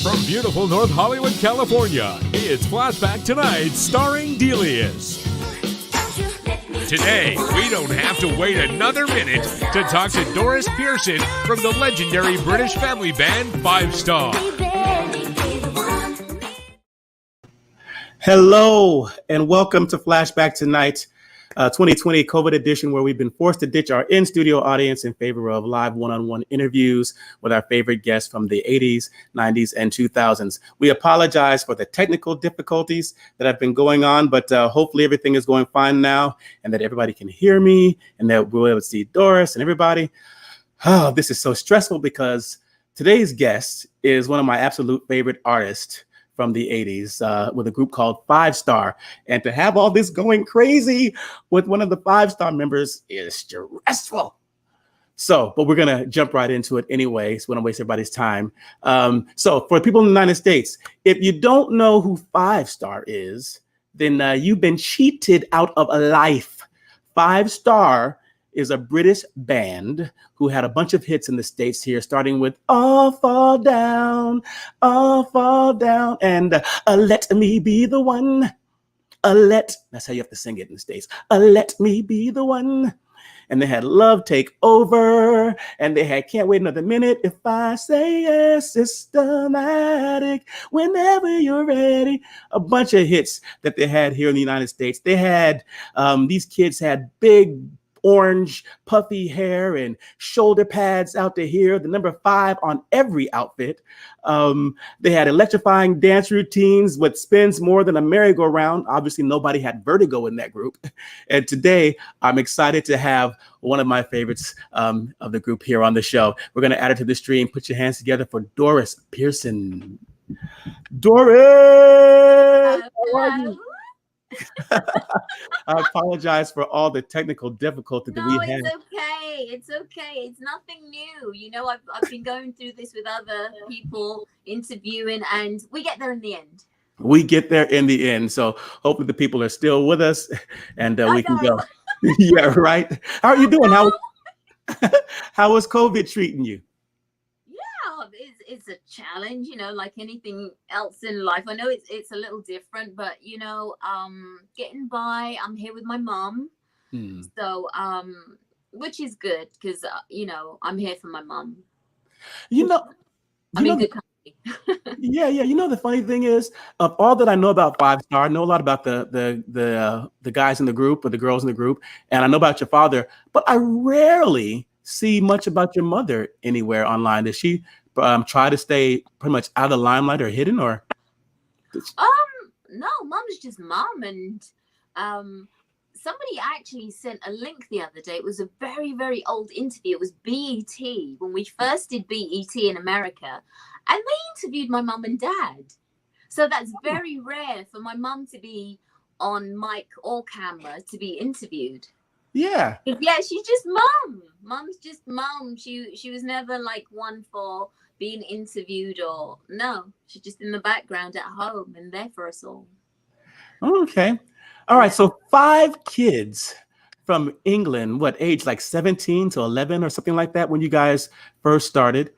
From beautiful North Hollywood, California, it's Flashback Tonight, starring Delius. Today, we don't have to wait another minute to talk to Doris Pearson from the legendary British family band 5 Star. Hello, and welcome to Flashback Tonight, 2020 COVID edition, where we've been forced to ditch our in-studio audience in favor of live one-on-one interviews with our favorite guests from the 80s, 90s, and 2000s. We apologize for the technical difficulties that have been going on, but hopefully everything is going fine now and that everybody can hear me and that we'll be able to see Doris and everybody. Oh, this is so stressful because today's guest is one of my absolute favorite artists from the 80s with a group called 5 Star. And to have all this going crazy with one of the 5 Star members is stressful. So, but we're going to jump right into it anyway. So we don't waste everybody's time. So for people in the United States, if you don't know who 5 Star is, then you've been cheated out of a life. 5 Star is a British band who had a bunch of hits in the States here, starting with All Fall Down, and Let Me Be the One. That's how you have to sing it in the States. Let Me Be the One. And they had Love Take Over, and they had Can't Wait Another Minute, If I Say Yes, Systematic, Whenever You're Ready. A bunch of hits that they had here in the United States. They had, these kids had big, orange puffy hair and shoulder pads out to here, the number 5 on every outfit. They had electrifying dance routines with spins more than a merry-go-round. Obviously, nobody had vertigo in that group. And today, I'm excited to have one of my favorites of the group here on the show. We're going to add her to the stream. Put your hands together for Doris Pearson. Doris! How are you? I apologize for all the technical difficulty that we had. No, it's okay. It's okay. It's nothing new. You know, I've been going through this with other people interviewing, and we get there in the end. We get there in the end. So hopefully the people are still with us and we can go. Yeah, right. How are you doing? How is COVID treating you? It's a challenge, you know, like anything else in life. I know it's a little different, but you know, getting by. I'm here with my mom, so which is good because you know, I'm here for my mom. You know, I'm in good company. Yeah. You know, the funny thing is, of all that I know about 5 Star, I know a lot about the guys in the group or the girls in the group, and I know about your father, but I rarely see much about your mother anywhere online. Does she try to stay pretty much out of the limelight or hidden, or? No, mom's just mom, and somebody actually sent a link the other day. It was a very, very old interview. It was BET when we first did BET in America, and they interviewed my mom and dad. So that's very rare for my mom to be on mic or camera to be interviewed. Yeah, she's just mom. Mom's just mom. She was never like one for being interviewed, or no, she's just in the background at home and there for us all. Okay. All right. So 5 kids from England, what age, like 17 to 11 or something like that when you guys first started?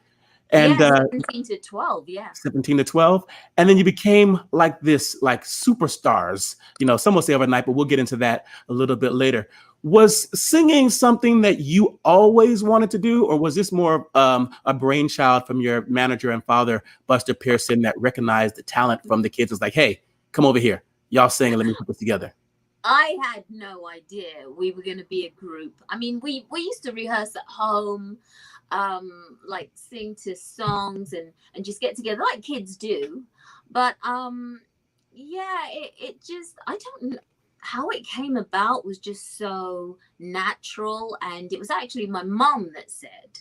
And 17 to 12, yeah. 17 to 12. And then you became like this, like superstars, you know, some will say overnight, but we'll get into that a little bit later. Was singing something that you always wanted to do, or was this more a brainchild from your manager and father, Buster Pearson, that recognized the talent from the kids? It was like, hey, come over here. Y'all sing and let me put this together. I had no idea we were going to be a group. I mean, we used to rehearse at home, like sing to songs and just get together like kids do. But yeah, it just, I don't know. How it came about was just so natural, and it was actually my mom that said,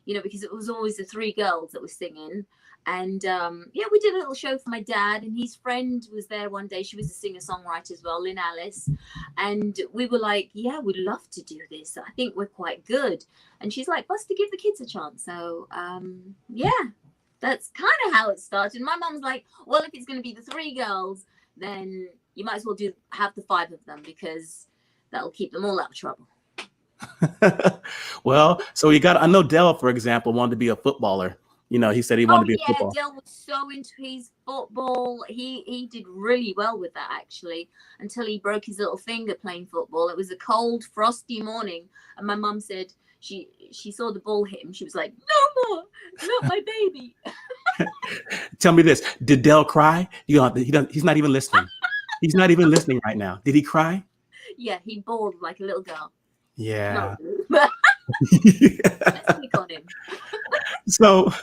you know, because it was always the 3 girls that were singing, and yeah, we did a little show for my dad, and his friend was there one day. She was a singer-songwriter as well, Lynn Alice, and we were like, yeah, we'd love to do this. I think we're quite good. And she's like, Buster, give the kids a chance. So yeah, that's kind of how it started. My mom's like, well, if it's going to be the 3 girls, then you might as well have the 5 of them, because that'll keep them all out of trouble. Well, so I know Dell, for example, wanted to be a footballer. He said he wanted to be a yeah, football. Dell was so into his football. He did really well with that, actually, until he broke his little finger playing football. It was a cold, frosty morning, and my mum said she saw the ball hit him. She was like, "No more, not my baby." Tell me this: did Dell cry? He's not even listening. He's not even listening right now. Did he cry? Yeah, he bawled like a little girl. Yeah. No. Let's pick on him. So,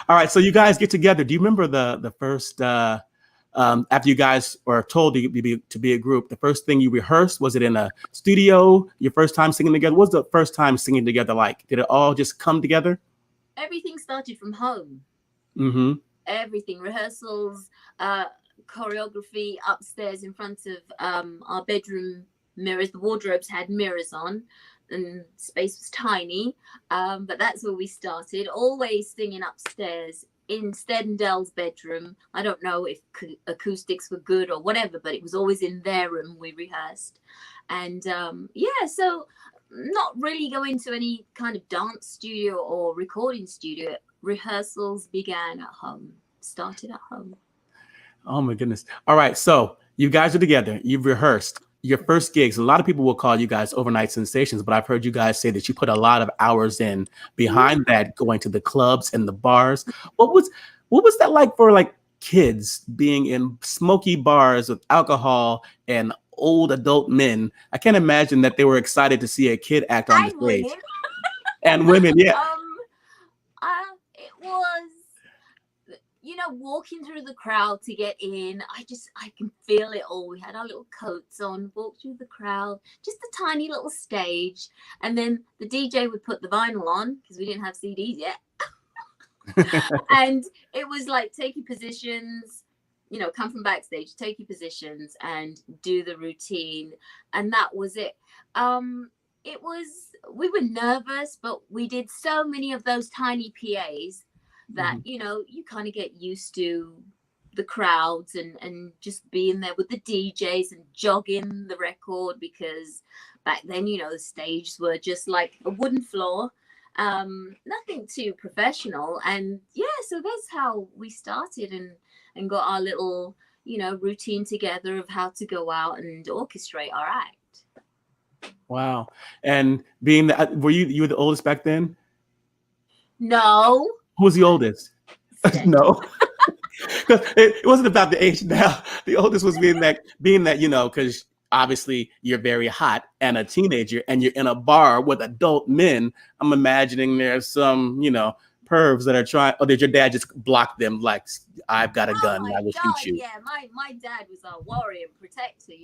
all right. So you guys get together. Do you remember the first after you guys were told to be a group? The first thing you rehearsed, was it in a studio? Your first time singing together? What was the first time singing together like? Did it all just come together? Everything started from home. Mm-hmm. Everything, rehearsals, choreography upstairs in front of our bedroom mirrors. The wardrobes had mirrors on, and space was tiny, but that's where we started. Always singing upstairs in Stead and Dell's bedroom. I don't know if acoustics were good or whatever, but it was always in their room we rehearsed. And so not really going to any kind of dance studio or recording studio. Rehearsals began at home, started at home. Oh my goodness. All right. So you guys are together. You've rehearsed your first gigs. A lot of people will call you guys overnight sensations, but I've heard you guys say that you put a lot of hours in behind that, going to the clubs and the bars. What was that like for like kids being in smoky bars with alcohol and old adult men? I can't imagine that they were excited to see a kid act on the stage. Women. And women, yeah. It was, walking through the crowd to get in. I can feel it all. We had our little coats on, walked through the crowd, just a tiny little stage. And then the DJ would put the vinyl on because we didn't have CDs yet. And it was like, take your positions, come from backstage, take your positions and do the routine. And that was it. We were nervous, but we did so many of those tiny PAs that, you kind of get used to the crowds and just being there with the DJs and jogging the record, because back then, the stages were just like a wooden floor, nothing too professional. And so that's how we started and got our little, routine together of how to go out and orchestrate our act. Wow. And being that, were you were the oldest back then? No. Who was the oldest? No. Because it wasn't about the age now. The oldest was being that, because obviously you're very hot and a teenager and you're in a bar with adult men. I'm imagining there's some, pervs that are trying, or did your dad just block them like, I've got a gun, I will shoot you? Yeah, my dad was our warrior and protector,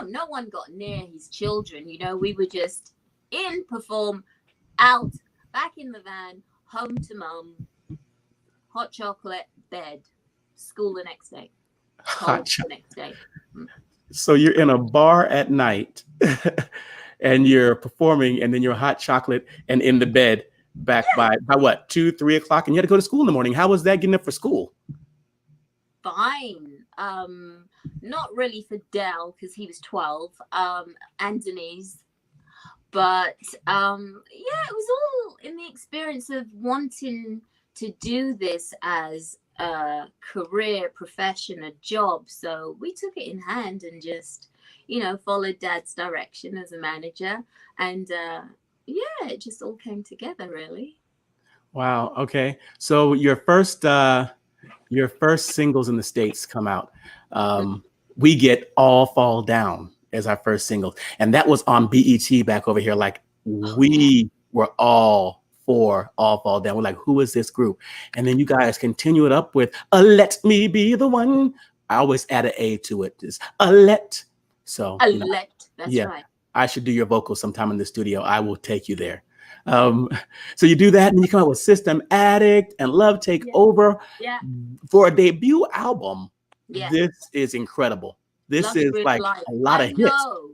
no one got near his children, we were just in, perform, out, back in the van, home to mum, hot chocolate, bed, school the next day, the next day. So you're in a bar at night and you're performing, and then you're hot chocolate and in the bed back by what, 2-3 o'clock, and you had to go to school in the morning. How was that getting up for school? Fine. Not really for Dell because he was 12, and Denise. But it was all in the experience of wanting to do this as a career, profession, a job. So we took it in hand and just, followed Dad's direction as a manager. And it just all came together, really. Wow. Okay. So your first singles in the States come out. We get All Fall Down as our first single. And that was on BET back over here. Like, we were all for All Fall Down. We're like, who is this group? And then you guys continue it up with Let Me Be the One. I always add an A to it. It's Let. So that's right. I should do your vocals sometime in the studio. I will take you there. So you do that, and you come out with System Addict and Love Take Over. Yeah. For a debut album, yeah, this is incredible. This Love is like Life. a lot of I hits. know.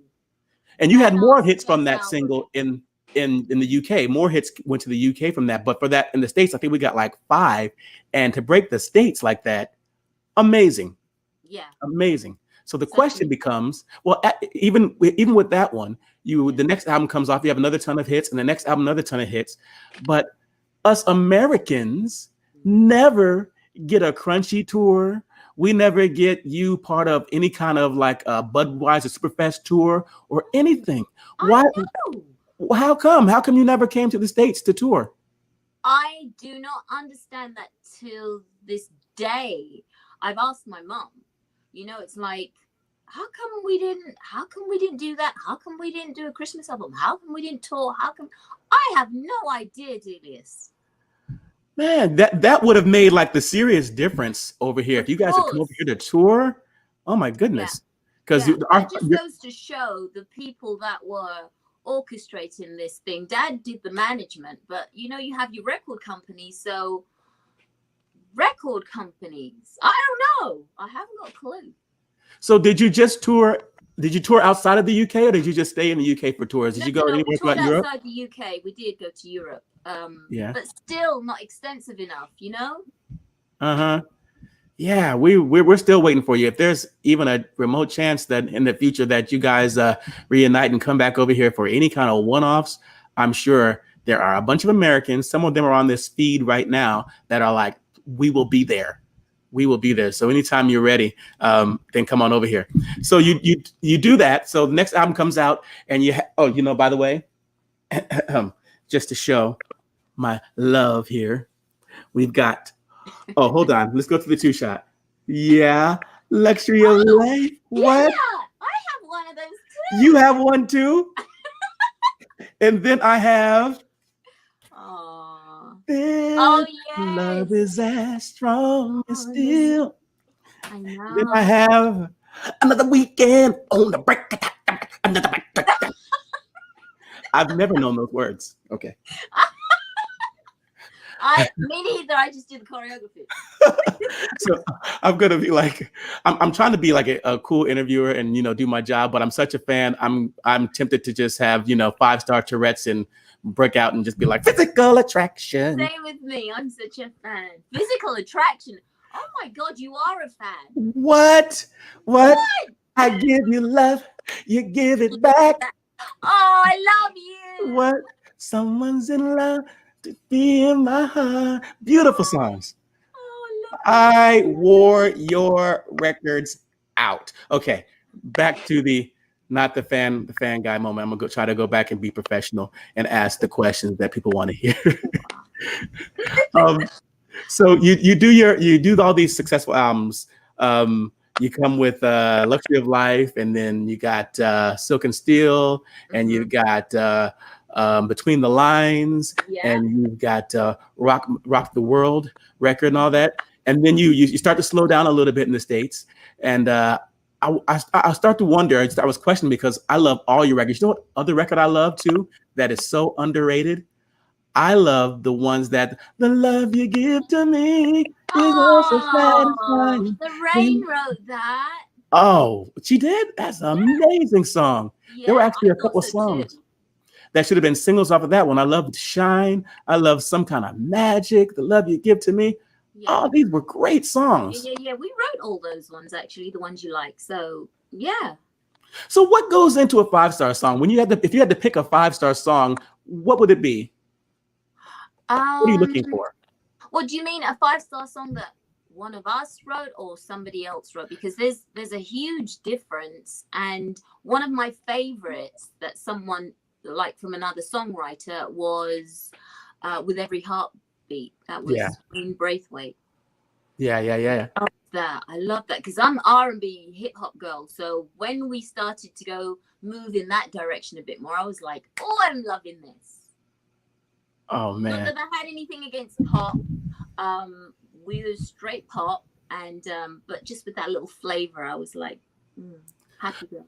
And you had more hits from Yes, that single in the UK. More hits went to the UK from that. But for that in the States, I think we got like 5. And to break the States like that, amazing. Yeah. Amazing. So the question becomes, well, even with that one, the next album comes off, you have another ton of hits, and the next album, another ton of hits. But us Americans never get a Crunchy tour. We never get you part of any kind of like a Budweiser Superfest tour or anything. Why? I know. How come? How come you never came to the States to tour? I do not understand that till this day. I've asked my mom. You know, it's like, how come we didn't do that? How come we didn't do a Christmas album? How come we didn't tour? How come? I have no idea, Julius. Man, that would have made like the serious difference over here. If you guys had come over here to tour, oh my goodness. Because it just goes to show the people that were orchestrating this thing. Dad did the management, but you know, you have your record companies. So record companies, I don't know. I haven't got a clue. So did you just tour? Did you tour outside of the UK, or did you just stay in the UK for tours? Did you go anywhere throughout Europe? Outside the UK, we did go to Europe. Yeah, but still not extensive enough, you know. Yeah, we're still waiting for you. If there's even a remote chance that in the future that you guys reunite and come back over here for any kind of one-offs, I'm sure there are a bunch of Americans. Some of them are on this feed right now that are like, we will be there. We will be there. So anytime you're ready, then come on over here. So you do that. So the next album comes out, and by the way, just to show my love here, we've got. Oh, hold on. Let's go to the 2-shot. Yeah, Luxury of Life. What? Yeah, I have one of those too. You have one too. And then I have. Oh yeah. Love is as strong as steel. I know. Then I have Another Weekend on the Break. Another break. I've never known those words. Okay. Me neither. I just do the choreography. So I'm gonna be like, I'm trying to be like a cool interviewer and do my job, but I'm such a fan. I'm tempted to just have 5-star Tourette's and break out and just be like physical attraction. Same with me. I'm such a fan. Physical attraction. Oh my God, you are a fan. What? I give you love, you give it back. Oh, I love you. What? Someone's in love to be in my heart. Beautiful songs. I wore your records out. Okay, back to the not the fan guy moment. I'm gonna try to go back and be professional and ask the questions that people want to hear. So you do all these successful albums. You come with Luxury of Life, and then you got Silk and Steel, and you've got Between the Lines, and you've got Rock the World record and all that. And then you start to slow down a little bit in the States. And I start to wonder, I was questioning because I love all your records. You know what other record I love too that is so underrated? I love the ones that the love you give to me is also satisfying. The Rain wrote that. Oh, she did? That's an amazing song. Yeah, there were actually a couple of songs that should have been singles off of that one. I loved Shine. I love Some Kind of Magic, The Love You Give to Me. Yeah. Oh, these were great songs. Yeah. We wrote all those ones, actually, the ones you like. So, yeah. So what goes into a 5-star song? If you had to pick a 5-star song, what would it be? What are you looking for? Well, do you mean a 5-star song that one of us wrote or somebody else wrote? Because there's a huge difference. And one of my favorites that someone like from another songwriter was With Every Heartbeat. That was Green Braithwaite. Yeah. I love that because I'm R&B hip hop girl. So when we started to move in that direction a bit more, I was like, oh, I'm loving this. Oh man! Not that I had anything against pop. We were straight pop, and but just with that little flavor, I was like, happy girl.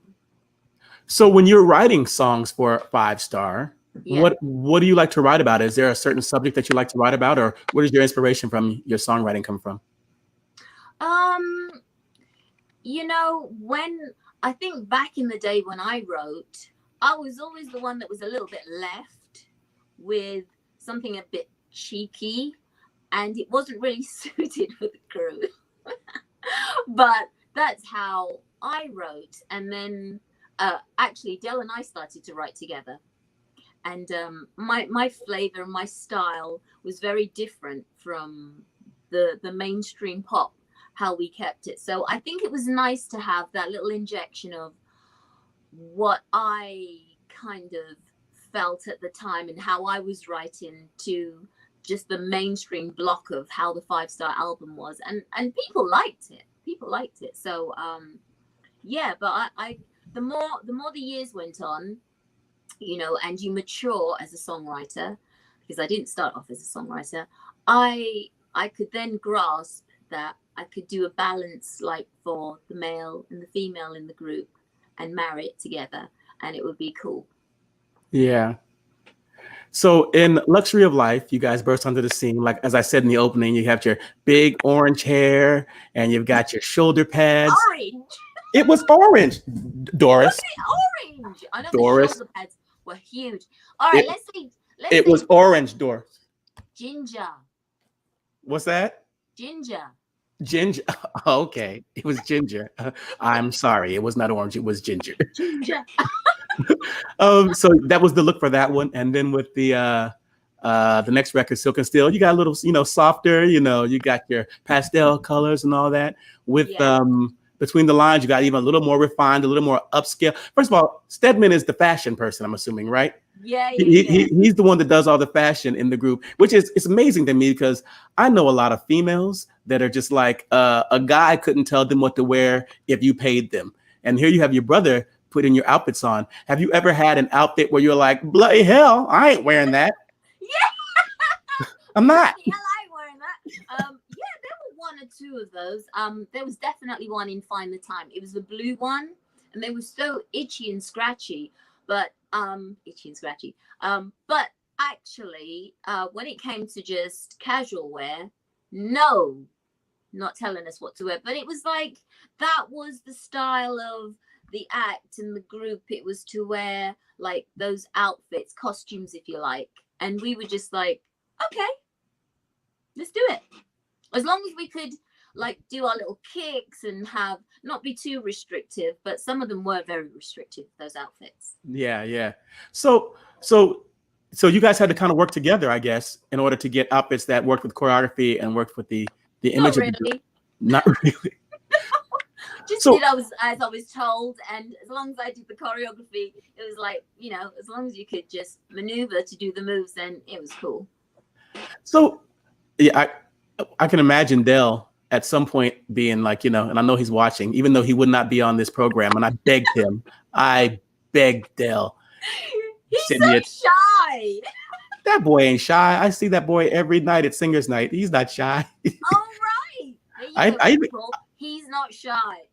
So when you're writing songs for 5-star, what do you like to write about? Is there a certain subject that you like to write about, or where does your inspiration from your songwriting come from? When I think back in the day when I wrote, I was always the one that was a little bit left with something a bit cheeky, and it wasn't really suited for the crew. But that's how I wrote. And then actually Del and I started to write together, and my flavor and my style was very different from the mainstream pop, how we kept it. So I think it was nice to have that little injection of what I kind of felt at the time and how I was writing to just the mainstream block of how the 5-star album was, and people liked it. So yeah, but I the more the years went on, you know, and you mature as a songwriter, because I didn't start off as a songwriter, I could then grasp that I could do a balance, like for the male and the female in the group, and marry it together, and it would be cool. Yeah. So in Luxury of Life, you guys burst onto the scene. Like, as I said in the opening, you have your big orange hair and you've got your shoulder pads. Orange. It was orange, Doris. Was it orange? I know Doris. the shoulder pads were huge. All right, let's see. It was orange, Doris. Ginger. What's that? Ginger. Ginger. Okay, it was ginger. I'm sorry, it was not orange. It was ginger. Ginger. So that was the look for that one, and then with the next record, Silk and Steel, you got a little, you know, softer. You know, you got your pastel colors and all that. With Between the Lines, you got even a little more refined, a little more upscale. First of all, Stedman is the fashion person, I'm assuming, right? Yeah. He's the one that does all the fashion in the group, which is, it's amazing to me because I know a lot of females that are just like, a guy couldn't tell them what to wear if you paid them. And here you have your brother putting your outfits on. Have you ever had an outfit where you're like, bloody hell, I ain't wearing that? Yeah. I'm not. Yeah, I ain't wearing that. Yeah, there were one or two of those. There was definitely one in Find the Time. It was the blue one, and they were so itchy and scratchy. But but actually, when it came to just casual wear, no, not telling us what to wear. But it was like, that was the style of the act and the group. It was to wear like those outfits, costumes, if you like. And we were just like, okay, let's do it. As long as we could like do our little kicks and have not be too restrictive, but some of them were very restrictive, those outfits. Yeah. So you guys had to kind of work together, I guess, in order to get outfits that worked with choreography and worked with the image. Not really. Of the group. Not really. Just did as I was told, and as long as I did the choreography, it was like, you know, as long as you could just maneuver to do the moves, then it was cool. So yeah, I can imagine Dell at some point being like, you know, and I know he's watching, even though he would not be on this program, and I begged him. I begged Dell. He's so shy. That boy ain't shy. I see that boy every night at Singers Night. He's not shy. All right. He's not shy.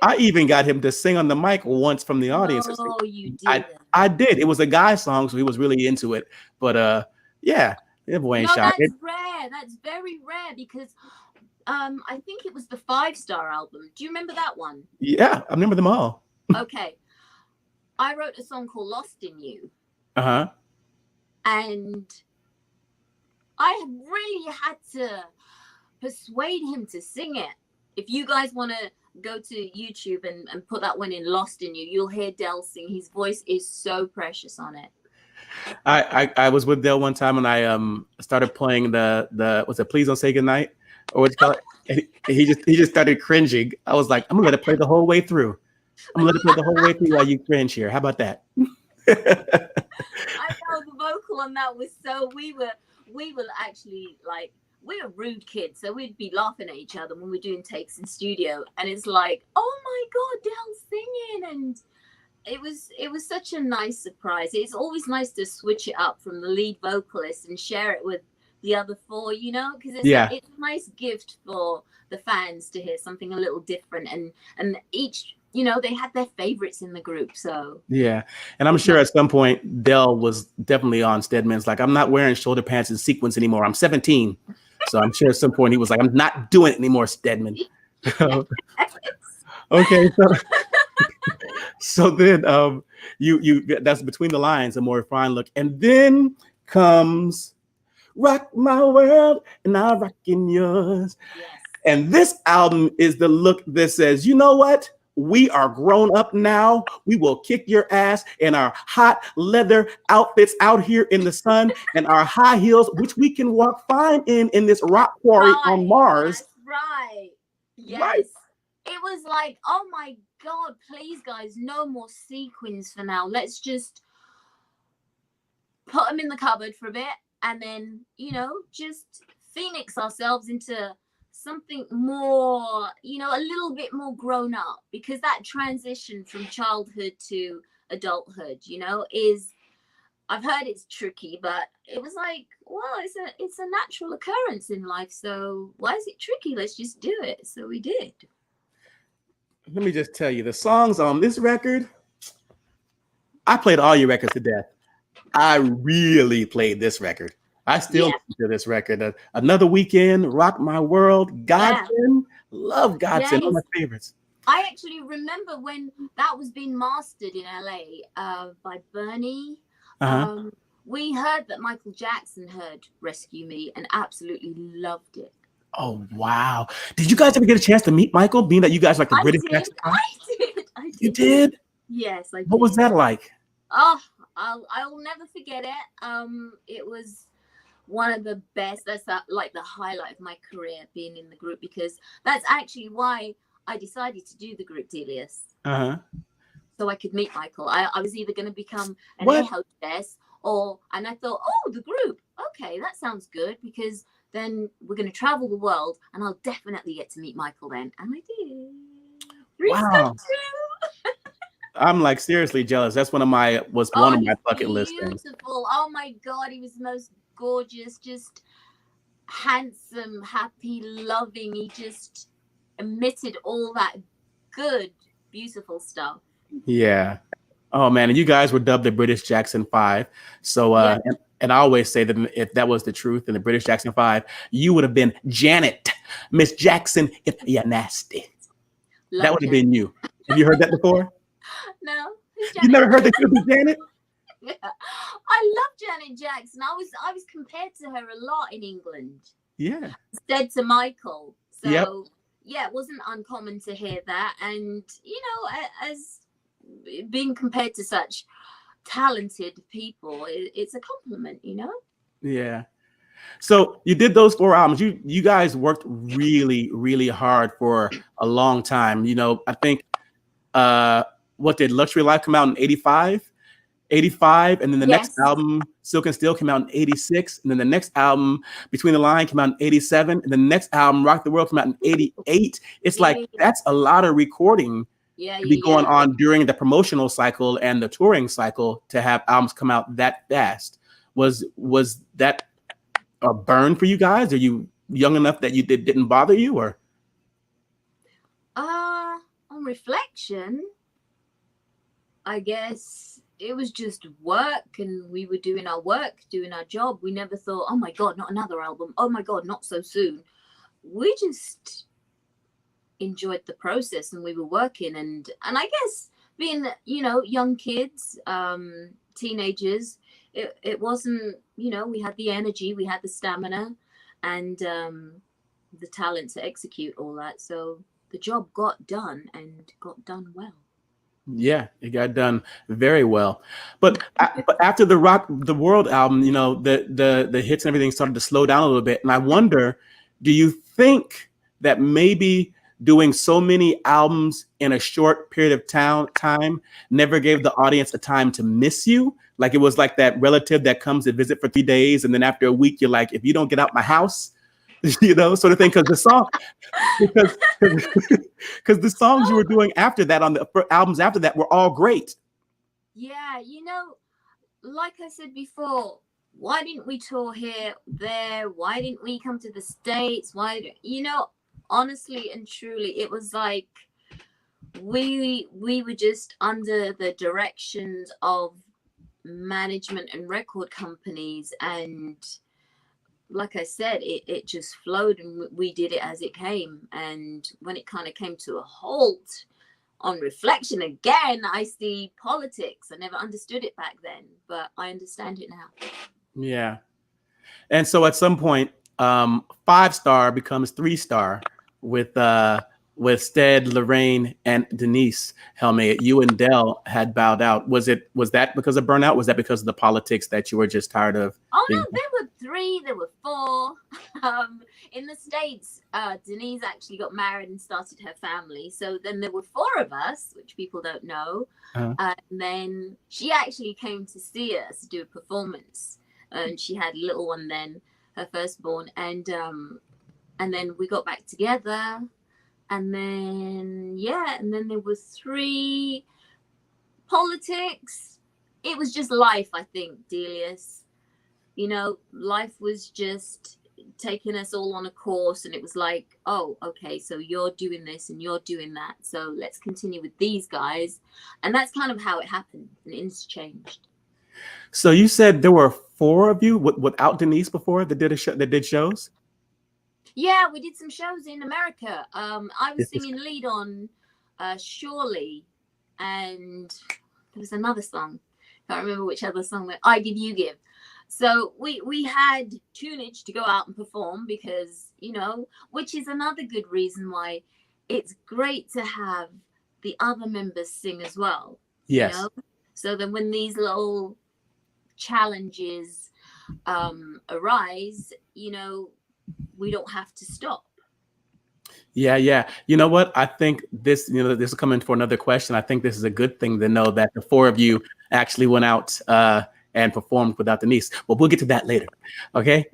I even got him to sing on the mic once from the audience. Oh, you did. I did. It was a guy song, so he was really into it. But yeah, that boy ain't shy. That's rare. That's very rare because I think it was the 5-star album. Do you remember that one? Yeah, I remember them all. Okay. I wrote a song called Lost in You. Uh-huh. And I really had to persuade him to sing it. If you guys want to go to YouTube and put that one in, Lost in You, you'll hear Dell sing. His voice is so precious on it. I was with Dell one time and I started playing the what's it, Please Don't Say Goodnight, or what's it called? And he just started cringing. I was like, I'm gonna let it play the whole way through. I'm gonna let it play the whole way through while you cringe here. How about that? I know the vocal on that was so we were actually like, we were rude kids, so we'd be laughing at each other when we're doing takes in studio, and it's like, oh my god, Dell's singing, and it was such a nice surprise. It's always nice to switch it up from the lead vocalist and share it with the other four, you know, because it's a nice gift for the fans to hear something a little different, and each, you know, they had their favorites in the group. So yeah, and I'm sure at some point Dell was definitely on Stedman's like, I'm not wearing shoulder pants and sequins anymore. I'm 17, so I'm sure at some point he was like, I'm not doing it anymore, Stedman. Okay, so then you that's Between the Lines, a more refined look, and then comes Rock My World and I'll rock in yours. yes. And this album is the look that says, you know what? We are grown up now. We will kick your ass in our hot leather outfits out here in the sun and our high heels, which we can walk fine in this rock quarry on Mars. That's right. Yes. Right. It was like, oh my God, please, guys, no more sequins for now. Let's just put them in the cupboard for a bit and then, just phoenix ourselves into something more, a little bit more grown up, because that transition from childhood to adulthood, is, I've heard it's tricky, but it was like, well, it's a natural occurrence in life. So why is it tricky? Let's just do it. So we did. Let me just tell you, the songs on this record, I played all your records to death. I really played this record. I still listen to this record. Another Weekend, Rock My World, Godsend, love Godsend, one of my favorites. I actually remember when that was being mastered in LA by Bernie. We heard that Michael Jackson heard Rescue Me and absolutely loved it. Oh, wow. Did you guys ever get a chance to meet Michael, being that you guys like the British Jackson? I did. You did? Yes, I did. What was that like? Oh, I'll never forget it. It was one of the best. That's like the highlight of my career, being in the group, because that's actually why I decided to do the group Delius. So I could meet Michael. I was either going to become an air hostess and I thought, oh, the group. Okay, that sounds good, because then we're going to travel the world and I'll definitely get to meet Michael then. And I did. Wow. I'm like seriously jealous. That's one of my bucket list things. Beautiful. Oh my God, he was the most gorgeous, just handsome, happy, loving. He just emitted all that good, beautiful stuff. Yeah. Oh man, and you guys were dubbed the British Jackson 5. So and I always say that if that was the truth in the British Jackson 5, you would have been Janet, Miss Jackson, if you're nasty. That would have been you. Have you heard that before? No. You never heard that you would be Janet? Yeah. I love Janet Jackson. I was compared to her a lot in England. Yeah. Instead to Michael. So yeah, it wasn't uncommon to hear that. And as being compared to such talented people, it's a compliment, Yeah. So you did those 4 albums. You guys worked really, really hard for a long time. I think what did Luxury Life come out in 85? 85, and then the next album, Silk and Steel, came out in 86, and then the next album, Between the Line, came out in 87, and the next album, Rock the World, came out in 88. It's like that's a lot of recording to be going on during the promotional cycle and the touring cycle to have albums come out that fast. Was that a burn for you guys? Are you young enough that didn't bother you, or? On reflection, I guess it was just work, and we were doing our work, doing our job. We never thought, oh my God, not another album. Oh my God, not so soon. We just enjoyed the process, and we were working, and I guess being, young kids, teenagers, it wasn't, we had the energy, we had the stamina, and the talent to execute all that. So the job got done, and got done well. Yeah, it got done very well. But after the Rock the World album, the hits and everything started to slow down a little bit. And I wonder, do you think that maybe doing so many albums in a short period of time never gave the audience a time to miss you? Like it was like that relative that comes to visit for 3 days, and then after a week, you're like, if you don't get out my house, sort of thing. Because the songs you were doing after that on the albums after that were all great. Yeah, like I said before, why didn't we tour here, there? Why didn't we come to the States? Honestly and truly, it was like we were just under the directions of management and record companies, and like I said, it just flowed, and we did it as it came. And when it kind of came to a halt, on reflection again, I see politics. I never understood it back then, but I understand it now. Yeah. And so at some point, 5-star becomes 3-star with with Stead, Lorraine, and Denise Helme, you and Dell had bowed out. Was that because of burnout? Was that because of the politics that you were just tired of? Oh no, there were 3, there were 4. In the States, Denise actually got married and started her family. So then there were 4 of us, which people don't know. And then she actually came to see us do a performance, and she had a little one then, her firstborn, and then we got back together. And then, and then there were 3 politics. It was just life, I think, Delius. You know, life was just taking us all on a course, and it was like, oh, okay, so you're doing this and you're doing that. So let's continue with these guys. And that's kind of how it happened and interchanged. So you said there were 4 of you without Denise before that did shows? Yeah, we did some shows in America. I was singing lead on Surely, and there was another song. Can't remember which other song. I Give You Give. So we had tunage to go out and perform because, you know, which is another good reason why it's great to have the other members sing as well. Yes. You know? So then when these little challenges arise, you know, we don't have to stop. Yeah. You know what? I think this will come in for another question. I think this is a good thing to know that the 4 of you actually went out and performed without Denise. Well, we'll get to that later. Okay.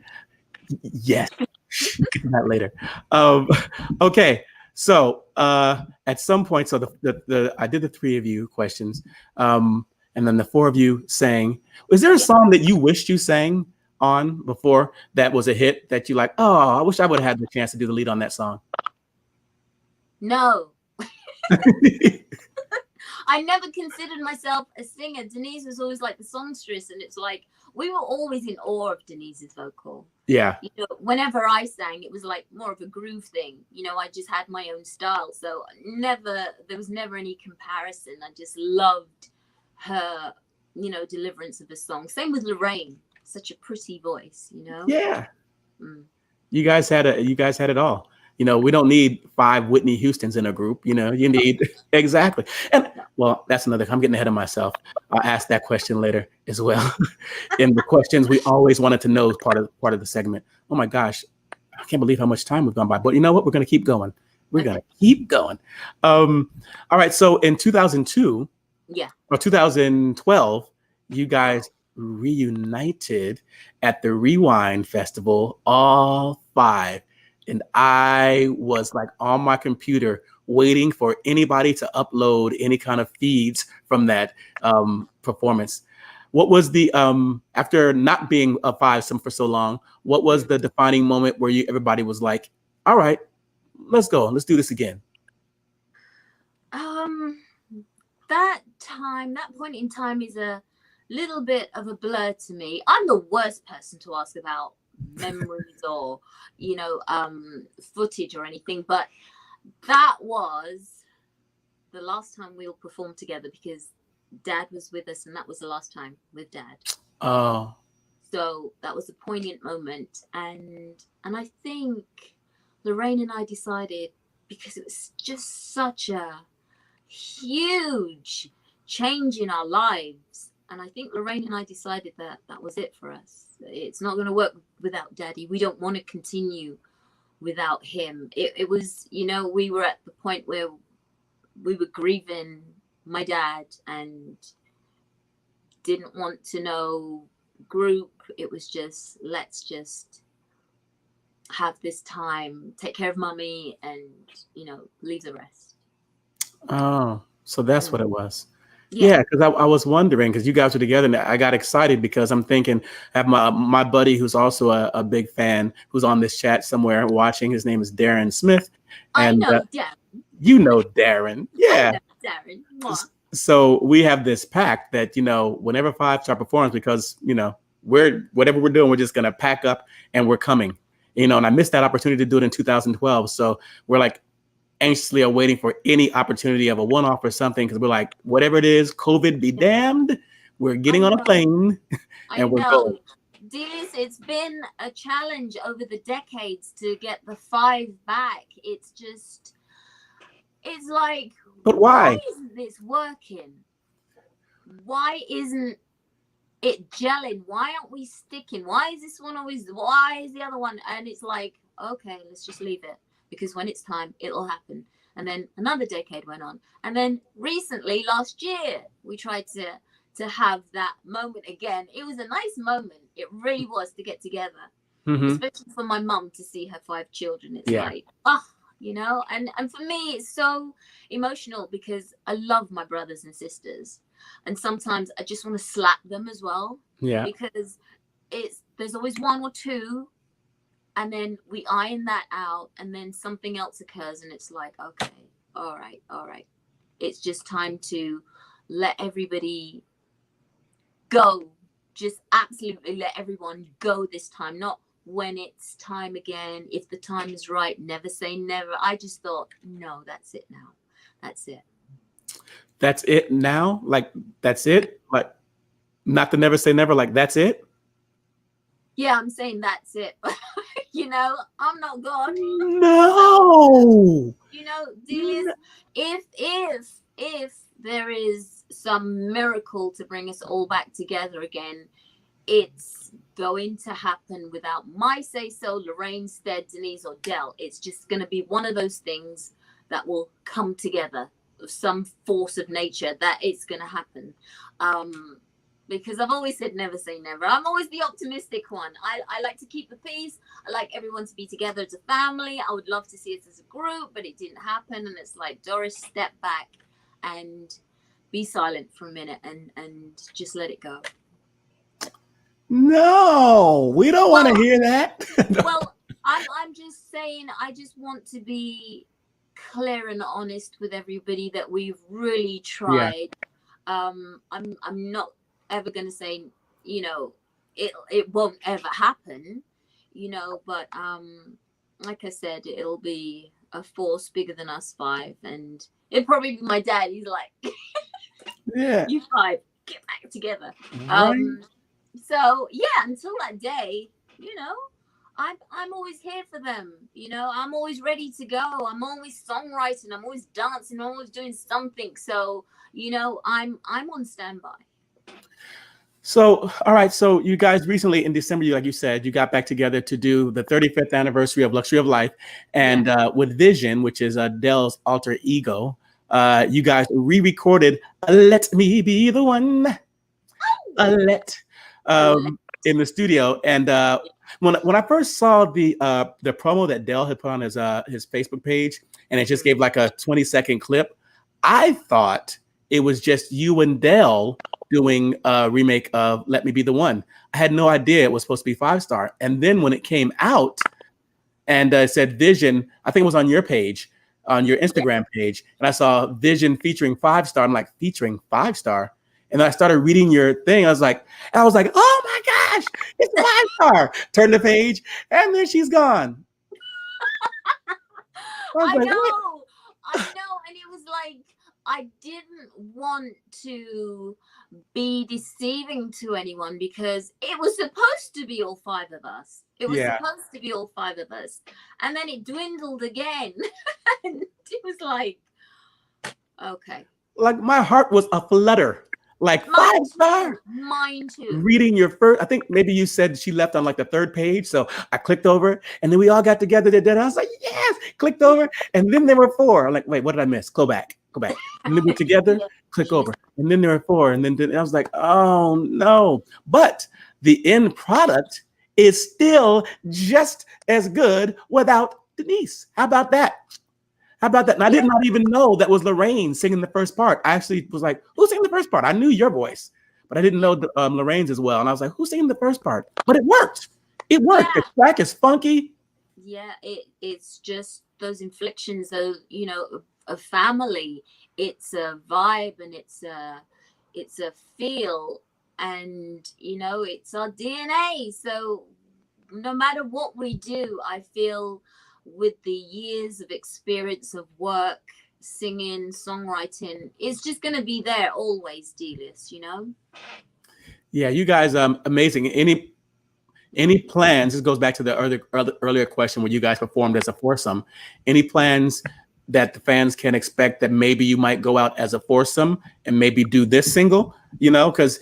Yes. Get to that later. Okay. So at some point, so I did the 3 of you questions, and then the 4 of you sang. Was there a song that you wished you sang on before that was a hit that you like? Oh, I wish I would have had the chance to do the lead on that song. No. I never considered myself a singer. Denise was always like the songstress, and it's like we were always in awe of Denise's vocal. Yeah. You know, whenever I sang, it was like more of a groove thing. You know, I just had my own style, so there was never any comparison. I just loved her, you know, deliverance of a song. Same with Lorraine. Such a pretty voice, you know. Yeah. You guys had it all. You know, we don't need 5 Whitney Houstons in a group. You know, you need exactly. And well, that's another. I'm getting ahead of myself. I'll ask that question later as well. In the questions we always wanted to know is part of the segment. Oh my gosh, I can't believe how much time we've gone by. But you know what? We're going to keep going. We're going to keep going. All right. So in 2002, or 2012, you guys reunited at the Rewind Festival, all 5. And I was like on my computer waiting for anybody to upload any kind of feeds from that performance. What was the after not being a 5 for so long, what was the defining moment where everybody was like, all right, let's go, let's do this again? That point in time is a little bit of a blur to me. I'm the worst person to ask about memories or, you know, footage or anything, but that was the last time we all performed together because Dad was with us, and that was the last time with Dad. Oh. So that was a poignant moment, and I think Lorraine and I decided, because it was just such a huge change in our lives, and I think Lorraine and I decided that that was it for us. It's not going to work without Daddy. We don't want to continue without him. It was, you know, we were at the point where we were grieving my dad and didn't want to know group. It was just, let's just have this time, take care of Mummy, and, you know, leave the rest. Oh, so that's what it was. Yeah, because I was wondering, because you guys were together, and I got excited because I'm thinking, I have my buddy who's also a big fan, who's on this chat somewhere watching. His name is Darren Smith. And, I know Darren. You know Darren. Yeah. I know Darren. Mwah. So we have this pact that, you know, whenever 5-star performs, because, you know, whatever we're doing, we're just going to pack up and we're coming. You know, and I missed that opportunity to do it in 2012. So we're like, anxiously are waiting for any opportunity of a one-off or something, because we're like, whatever it is, COVID be damned, we're getting on a plane and we're going. Delis, it's been a challenge over the decades to get the 5 back. It's just, it's like, but why isn't this working? Why isn't it gelling? Why aren't we sticking? Why is this one always, why is the other one? And it's like, okay, let's just leave it, because when it's time, it'll happen. And then another decade went on. And then recently, last year, we tried to have that moment again. It was a nice moment. It really was, to get together, especially for my mum to see her 5 children. It's like, you know, and for me, it's so emotional because I love my brothers and sisters. And sometimes I just want to slap them as well. Yeah. Because there's always 1 or 2. And then we iron that out, and then something else occurs, and it's like, okay, all right. It's just time to let everybody go. Just absolutely let everyone go this time, not when it's time again. If the time is right, never say never. I just thought, no, that's it now. That's it. That's it now? Like, that's it? Like, not to never say never, like, that's it? Yeah, I'm saying that's it. You know, I'm not God. No. You know, Delius, if there is some miracle to bring us all back together again, it's going to happen without my say so, Lorraine, Stead, Denise, or Del. It's just going to be one of those things that will come together, of some force of nature, that it's going to happen. Because I've always said never say never. I'm always the optimistic one. I like to keep the peace. I like everyone to be together as a family. I would love to see us as a group, but it didn't happen. And it's like, Doris, step back and be silent for a minute and just let it go. No, we don't want to hear that. Well, I'm just saying, I just want to be clear and honest with everybody that we've really tried. Yeah. I'm not ever going to say, you know, it won't ever happen, you know, but like I said, it'll be a force bigger than us 5, and it'll probably be my dad. He's like, yeah, you 5, get back together. Right. So yeah, until that day, you know, I'm always here for them. You know, I'm always ready to go. I'm always songwriting. I'm always dancing. I'm always doing something. So, you know, I'm on standby. So, all right. So you guys recently in December, like you said, you got back together to do the 35th anniversary of Luxury of Life. And with Viision, which is Dell's alter ego, you guys re-recorded Let Me Be the One. In the studio. And when I first saw the promo that Dell had put on his Facebook page, and it just gave like a 20-second clip, I thought it was just you and Dell doing a remake of Let Me Be the One. I had no idea it was supposed to be 5-star. And then when it came out and it said Viision, I think it was on your page, on your Instagram page, and I saw Viision featuring 5-star. I'm like, featuring 5-star? And then I started reading your thing. I was like, oh my gosh, it's 5-star. Turn the page, and then she's gone. I know. And it was like, I didn't want to be deceiving to anyone, because it was supposed to be all 5 of us. It was supposed to be all 5 of us. And then it dwindled again. And it was like, okay. Like, my heart was aflutter. Like, 5-star. Mine too. Reading your first, I think maybe you said she left on like the 3rd page. So I clicked over, and then we all got together. I was like, yes, clicked over. And then there were 4. I'm like, wait, what did I miss? Go back. And then we're together, click over. And then there were 4. And then I was like, oh no. But the end product is still just as good without Denise. How about that? And I did not even know that was Lorraine singing the first part. I actually was like, who's singing the first part? I knew your voice, but I didn't know Lorraine's as well. And I was like, who's singing the first part? But it worked. It worked. Yeah. The track is funky. Yeah, it's just those inflections of, you know, a family. It's a vibe, and it's a feel, and, you know, it's our DNA. So no matter what we do, I feel with the years of experience of work, singing, songwriting, it's just going to be there always, Delius, you know? Yeah, you guys, amazing. Any plans, this goes back to the earlier question where you guys performed as a foursome, any plans that the fans can expect that maybe you might go out as a foursome and maybe do this single, because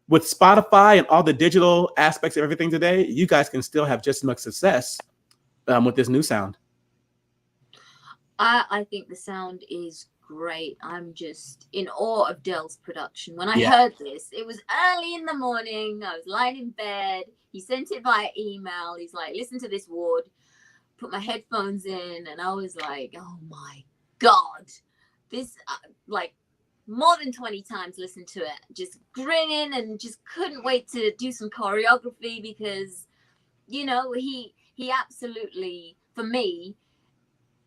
with Spotify and all the digital aspects of everything today, you guys can still have just as much success with this new sound. I think the sound is great. I'm just in awe of Dell's production. When I heard this, it was early in the morning. I was lying in bed. He sent it via email. He's like, listen to this, Ward. Put my headphones in, and I was like, oh my God. This, like, more than 20 times listened to it, just grinning and just couldn't wait to do some choreography because, he absolutely, for me,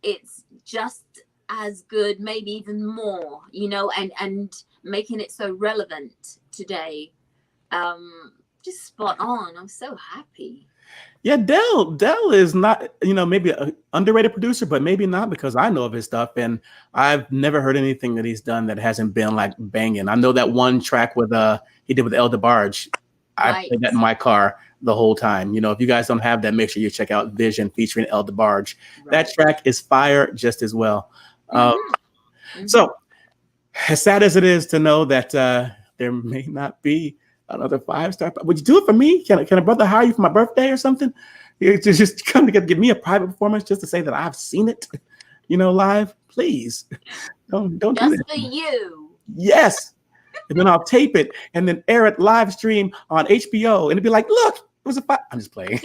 it's just as good, maybe even more, and making it so relevant today. Just spot on. I'm so happy. Yeah, Dell is not, maybe an underrated producer, but maybe not, because I know of his stuff and I've never heard anything that he's done that hasn't been like banging. I know that one track with he did with El DeBarge. I played that in my car the whole time. If you guys don't have that, make sure you check out Viision featuring El DeBarge. Right. That track is fire just as well. So as sad as it is to know that there may not be another 5-star, would you do it for me? Can a brother hire you for my birthday or something? Just come together, give me a private performance just to say that I've seen it, live. Please, don't do that. Just for you. Yes, and then I'll tape it and then air it live stream on HBO, and it'd be like, look, it was a I'm just playing.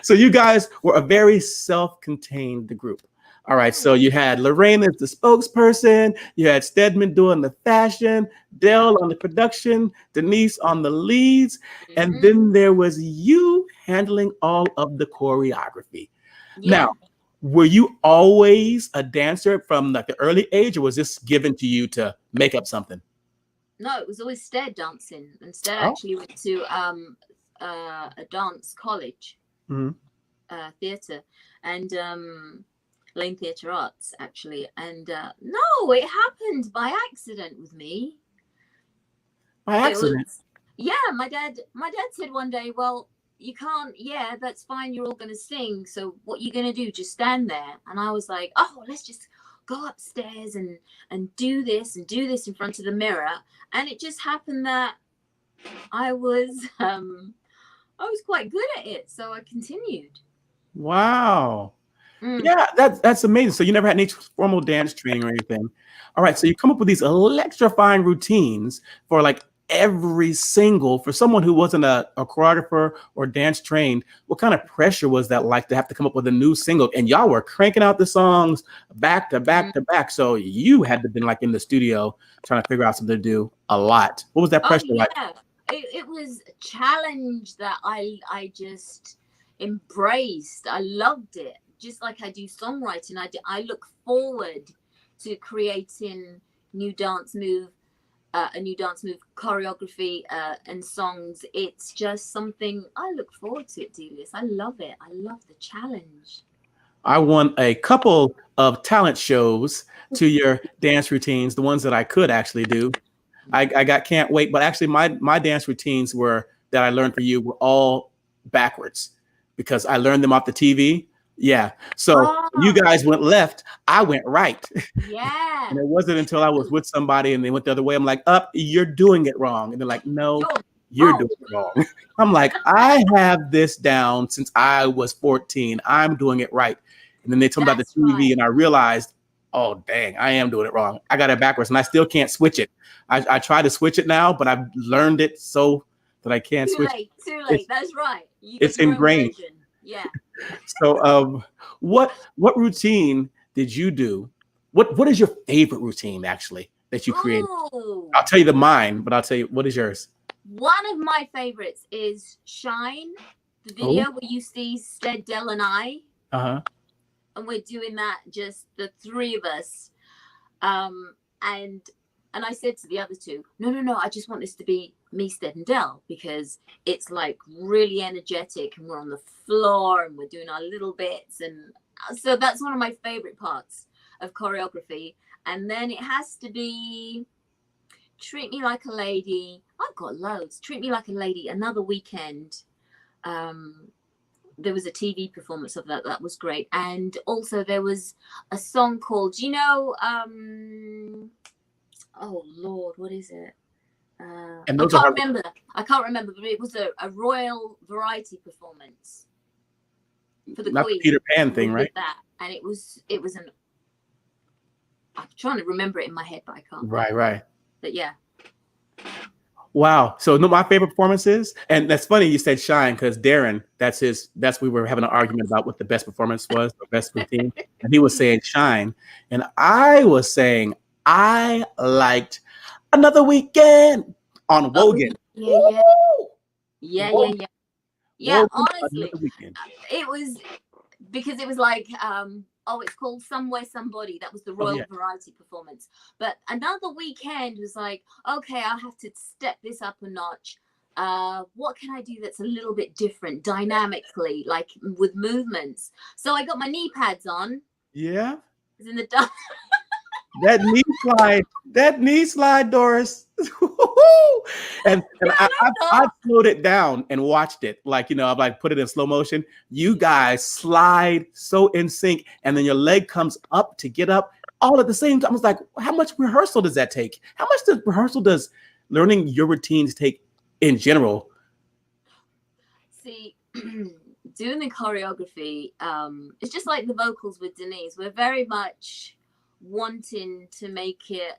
So you guys were a very self-contained group. All right, so you had Lorraine as the spokesperson, you had Stedman doing the fashion, Dell on the production, Denise on the leads, and then there was you handling all of the choreography. Yeah. Now, were you always a dancer from like the early age, or was this given to you to make up something? No, it was always Stead dancing, and Stead actually went to a dance college, theatre, and Lane Theatre Arts, actually. And no, it happened by accident with me. By accident? My dad said one day, well, you can't, that's fine, you're all going to sing, so what are you going to do? Just stand there. And I was like, oh, let's just go upstairs and do this in front of the mirror. And it just happened that I was quite good at it, so I continued. Wow. Yeah, that's amazing. So you never had any formal dance training or anything. All right, so you come up with these electrifying routines for like every single, for someone who wasn't a choreographer or dance trained. What kind of pressure was that like to have to come up with a new single? And y'all were cranking out the songs back to back to back. So you had to been like in the studio trying to figure out something to do a lot. What was that pressure like? It was a challenge that I just embraced. I loved it. Just like I do songwriting, I look forward to creating a new dance move choreography and songs. It's just something I look forward to, Delius. I love it. I love the challenge. I won a couple of talent shows to your dance routines, the ones that I could actually do. I got Can't Wait, but actually my dance routines that I learned for you were all backwards because I learned them off the TV. Yeah. So you guys went left, I went right. Yeah. And it wasn't until I was with somebody and they went the other way. I'm like, you're doing it wrong. And they're like, no, you're doing it wrong. I'm like, I have this down since I was 14. I'm doing it right. And then they told me about the TV and I realized, oh, dang, I am doing it wrong. I got it backwards and I still can't switch it. I try to switch it now, but I've learned it so that I can't switch. Too late. That's right. It's ingrained. Yeah. So what routine did you do? What is your favorite routine actually that you created? Ooh. I'll tell you mine, but I'll tell you, what is yours? One of my favorites is Shine, the video where you see Stead, Dell, and I. Uh-huh. And we're doing that, just the three of us. And I said to the other two, no, I just want this to be me, Stead, and Dell, because it's like really energetic and we're on the floor and we're doing our little bits. And so that's one of my favorite parts of choreography. And then it has to be Treat Me Like a Lady. I've got loads. Treat Me Like a Lady, Another Weekend. there was a TV performance of that. That was great. And also there was a song called, you know, oh Lord, what is it? And I those are can't hard. remember. I can't remember, but it was a royal variety performance for the Not the Queen. Peter Pan thing, with right? that, and it was an. I'm trying to remember it in my head, but I can't. Right. But yeah. Wow. So no, my favorite performances, and that's funny you said Shine, because Darren, that's we were having an argument about what the best performance was, the best routine. And he was saying Shine. And I was saying I liked Another Weekend on Wogan. Yeah. Wogan, Honestly, Another Weekend. it was because it was like it's called Somewhere Somebody. That was the royal variety performance. But Another Weekend was like, okay, I'll have to step this up a notch. What can I do that's a little bit different dynamically, like with movements? So I got my knee pads on. Yeah. It's in the dark. That knee slide, Doris. and I slowed it down and watched it. Like, I've like put it in slow motion. You guys slide so in sync, and then your leg comes up to get up all at the same time. I was like, how much rehearsal does that take? How much rehearsal does learning your routines take in general? See, doing the choreography, it's just like the vocals with Denise. We're very much wanting to make it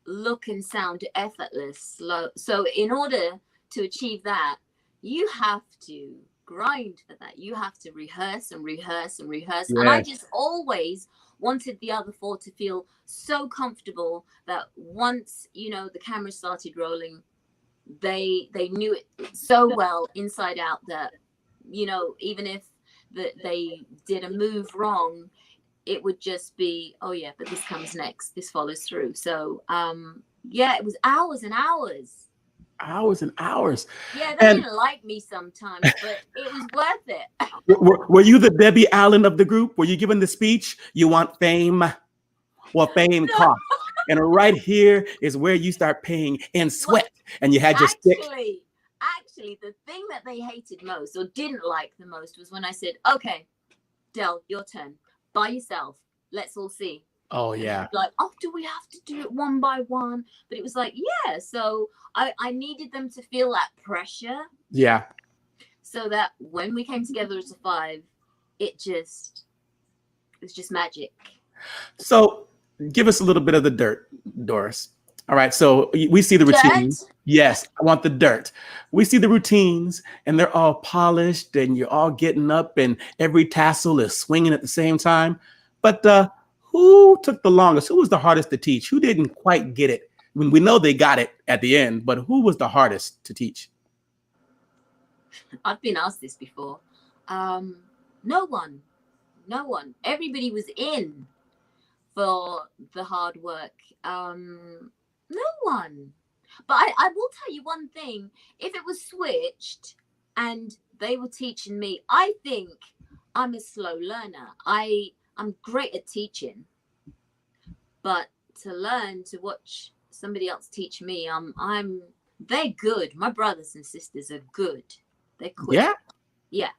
look and sound effortless. So in order to achieve that, you have to grind for that. You have to rehearse and rehearse and rehearse. Yes. And I just always wanted the other four to feel so comfortable that once, the camera started rolling, they knew it so well inside out that, even if they did a move wrong, it would just be, oh yeah, but this comes next. This follows through. So, it was hours and hours. Hours and hours. Yeah, they didn't like me sometimes, but it was worth it. Were you the Debbie Allen of the group? Were you giving the speech? You want fame? Well, fame costs. And right here is where you start paying in sweat. And you had your stick. Actually, the thing that they hated most or didn't like the most was when I said, okay, Del, your turn. By yourself, let's all see. Oh yeah. Like, do we have to do it one by one? But it was like, yeah. So I needed them to feel that pressure. Yeah. So that when we came together as a five, it was just magic. So give us a little bit of the dirt, Doris. All right. So we see the routines. Yes, I want the dirt. We see the routines and they're all polished and you're all getting up and every tassel is swinging at the same time. But who took the longest? Who was the hardest to teach? Who didn't quite get it? I mean, we know they got it at the end, but who was the hardest to teach? I've been asked this before. No one. Everybody was in for the hard work. No one. But I will tell you one thing. If it was switched and they were teaching me, I think I'm a slow learner. I'm great at teaching. But to learn, to watch somebody else teach me, they're good. My brothers and sisters are good. They're quick. Yeah.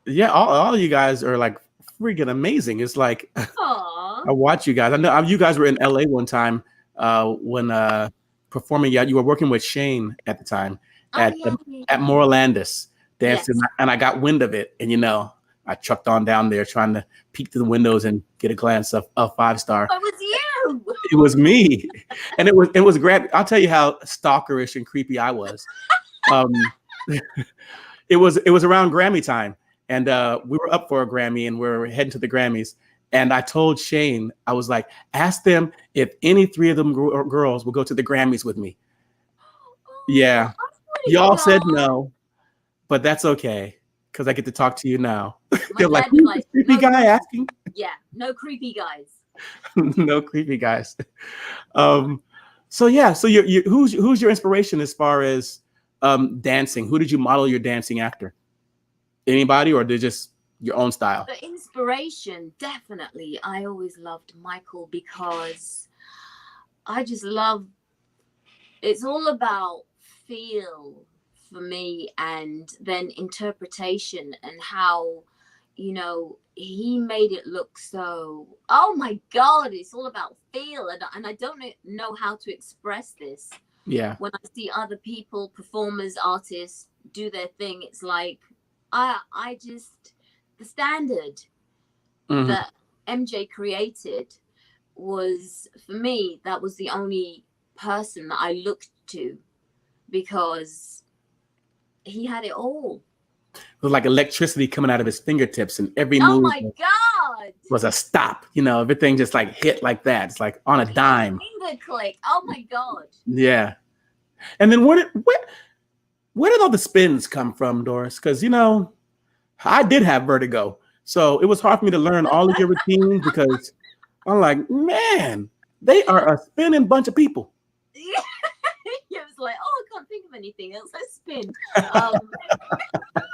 Yeah, all of you guys are like freaking amazing. It's like I watch you guys. I know you guys were in LA one time when performing. You were working with Shane at the time at Morelandis dancing, and I got wind of it, and I trucked on down there trying to peek through the windows and get a glance of 5-star. It was you. It was me, and it was great. I'll tell you how stalkerish and creepy I was. It was around Grammy time, and we were up for a Grammy, and we were heading to the Grammys. And I told Shane, I was like, ask them if any three of them girls will go to the Grammys with me. Yeah. Y'all said no, but that's okay, because I get to talk to you now. They're like, creepy guy asking? Yeah, no creepy guys. No creepy guys. So who's your inspiration as far as dancing? Who did you model your dancing after? Anybody, or did just your own style? The inspiration, definitely. I always loved Michael because I just love, it's all about feel for me, and then interpretation and how you know, he made it look so, oh my God, it's all about feel. And I don't know how to express this. Yeah. When I see other people, performers, artists do their thing, it's like, I just, the standard that MJ created was, for me, that was the only person that I looked to, because he had it all. It was like electricity coming out of his fingertips, and every Oh move my God was a stop. You know, everything just like hit like that. It's like on a dime. finger click. Oh my God. Yeah. And then where did all the spins come from, Doris? Because, you know, I did have vertigo, so it was hard for me to learn all of your routines, because I'm like, man, they are a spinning bunch of people. Yeah. It was like, oh, I can't think of anything else. Let's spin.